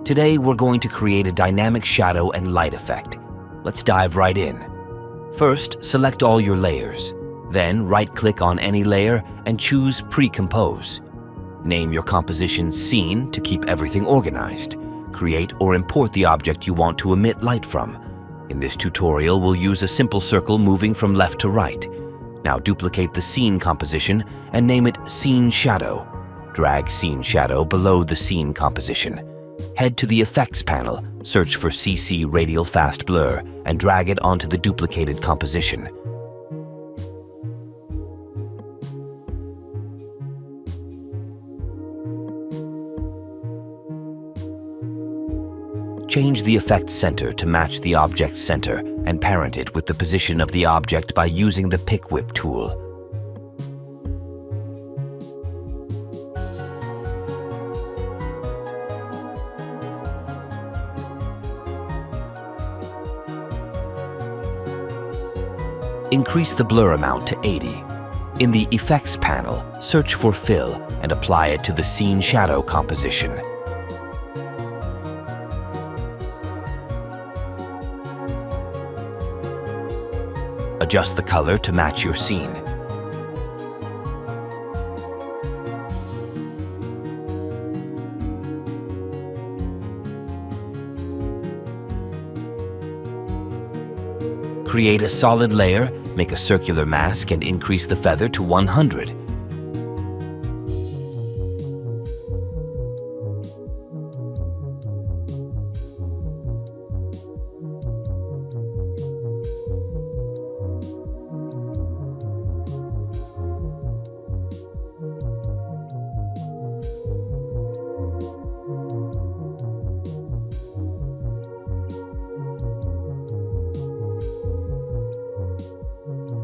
Today, we're going to create a dynamic shadow and light effect. Let's dive right in. First, select all your layers. Then, right-click on any layer and choose Pre-Compose. Name your composition Scene to keep everything organized. Create or import the object you want to emit light from. In this tutorial, we'll use a simple circle moving from left to right. Now duplicate the scene composition and name it Scene Shadow. Drag Scene Shadow below the scene composition. Head to the Effects panel, search for CC Radial Fast Blur, and drag it onto the duplicated composition. Change the effect center to match the object's center and parent it with the position of the object by using the Pick Whip tool. Increase the blur amount to 80. In the Effects panel, search for Fill and apply it to the Scene Shadow composition. Adjust the color to match your scene. Create a solid layer, make a circular mask, and increase the feather to 100.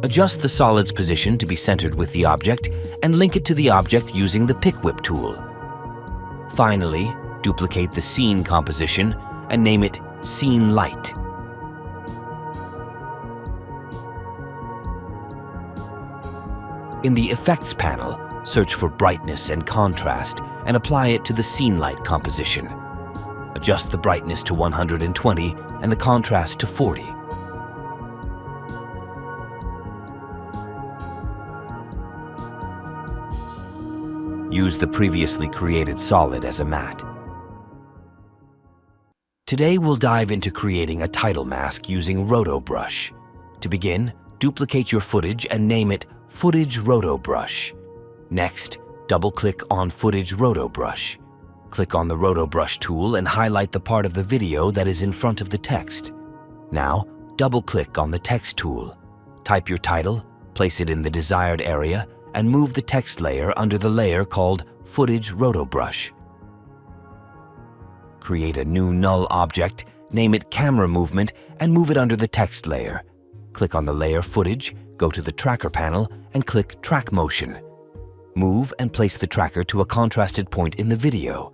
Adjust the solid's position to be centered with the object and link it to the object using the Pick Whip tool. Finally, duplicate the scene composition and name it Scene Light. In the Effects panel, search for Brightness and Contrast and apply it to the Scene Light composition. Adjust the brightness to 120 and the contrast to 40. Use the previously created solid as a matte. Today we'll dive into creating a title mask using Roto brush. To begin, duplicate your footage and name it Footage Roto Brush. Next, double-click on Footage Roto Brush. Click on the Roto Brush tool and highlight the part of the video that is in front of the text. Now, double-click on the Text tool. Type your title, place it in the desired area, and move the text layer under the layer called Footage Roto Brush. Create a new null object, name it Camera Movement, and move it under the text layer. Click on the layer Footage, go to the Tracker panel, and click Track Motion. Move and place the tracker to a contrasted point in the video.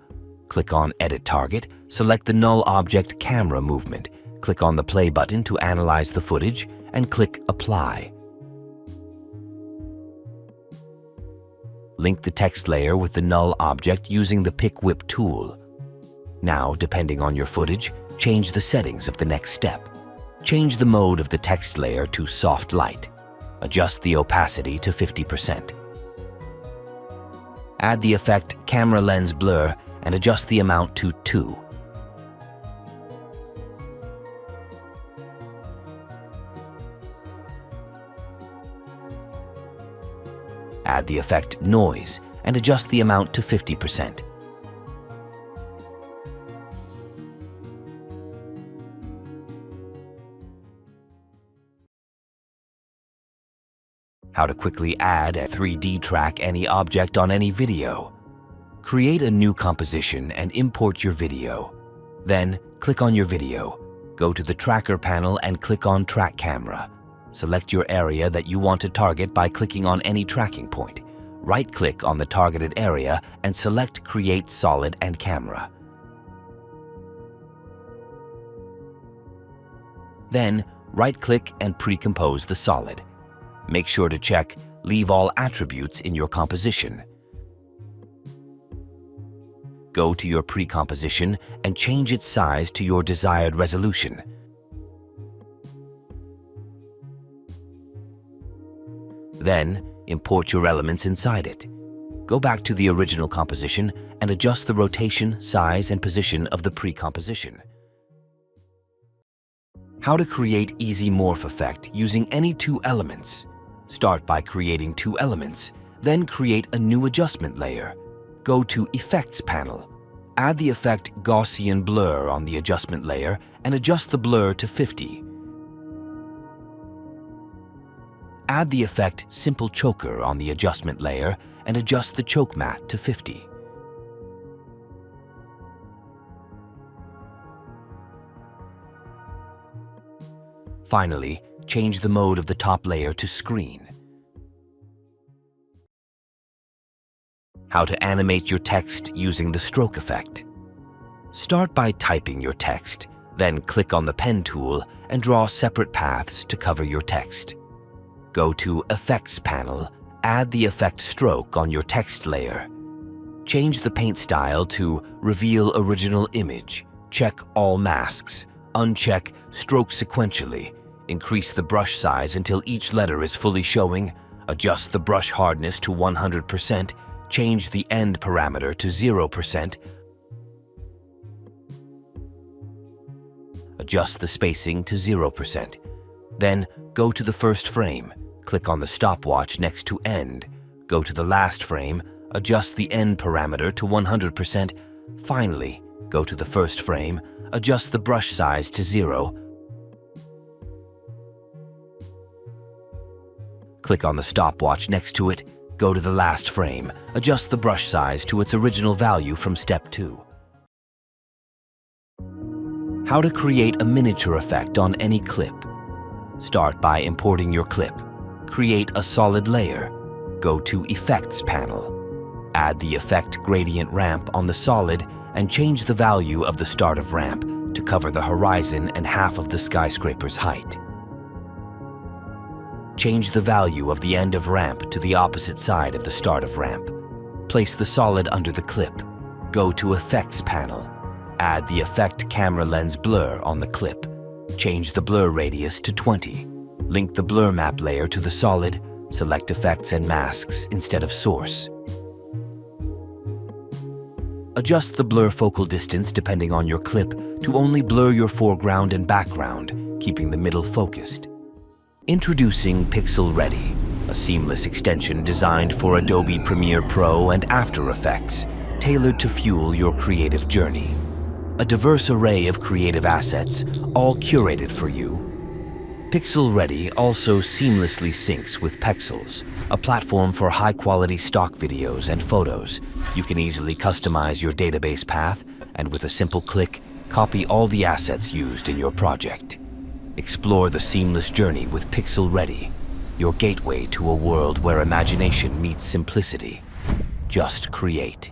Click on Edit Target, select the null object Camera Movement, click on the Play button to analyze the footage, and click Apply. Link the text layer with the null object using the Pick Whip tool. Now, depending on your footage, change the settings of the next step. Change the mode of the text layer to Soft Light. Adjust the opacity to 50%. Add the effect Camera Lens Blur and adjust the amount to 2. Add the effect Noise and adjust the amount to 50%. How to quickly add a 3D track any object on any video. Create a new composition and import your video. Then, click on your video. Go to the Tracker panel and click on Track Camera. Select your area that you want to target by clicking on any tracking point. Right-click on the targeted area and select Create Solid and Camera. Then, right-click and pre-compose the solid. Make sure to check Leave all attributes in your composition. Go to your pre-composition and change its size to your desired resolution. Then, import your elements inside it. Go back to the original composition and adjust the rotation, size, and position of the pre-composition. How to create easy morph effect using any two elements. Start by creating two elements, then create a new adjustment layer. Go to Effects panel. Add the effect Gaussian Blur on the adjustment layer and adjust the blur to 50. Add the effect Simple Choker on the adjustment layer and adjust the choke matte to 50. Finally, change the mode of the top layer to Screen. How to animate your text using the stroke effect. Start by typing your text, then click on the pen tool and draw separate paths to cover your text. Go to Effects panel, add the effect Stroke on your text layer. Change the paint style to Reveal Original Image. Check All Masks. Uncheck Stroke Sequentially. Increase the brush size until each letter is fully showing. Adjust the brush hardness to 100%. Change the end parameter to 0%. Adjust the spacing to 0%. Then go to the first frame. Click on the stopwatch next to End. Go to the last frame. Adjust the end parameter to 100%. Finally, go to the first frame. Adjust the brush size to 0. Click on the stopwatch next to it. Go to the last frame. Adjust the brush size to its original value from step 2. How to create a miniature effect on any clip. Start by importing your clip. Create a solid layer. Go to Effects panel. Add the effect Gradient Ramp on the solid and change the value of the start of ramp to cover the horizon and half of the skyscraper's height. Change the value of the end of ramp to the opposite side of the start of ramp. Place the solid under the clip. Go to Effects panel. Add the effect Camera Lens Blur on the clip. Change the blur radius to 20. Link the blur map layer to the solid. Select Effects and Masks instead of Source. Adjust the blur focal distance depending on your clip to only blur your foreground and background, keeping the middle focused. Introducing PXL READY, a seamless extension designed for Adobe Premiere Pro and After Effects, tailored to fuel your creative journey. A diverse array of creative assets, all curated for you. PXL READY also seamlessly syncs with Pexels, a platform for high-quality stock videos and photos. You can easily customize your database path and with a simple click, copy all the assets used in your project. Explore the seamless journey with PXL READY, your gateway to a world where imagination meets simplicity. Just create.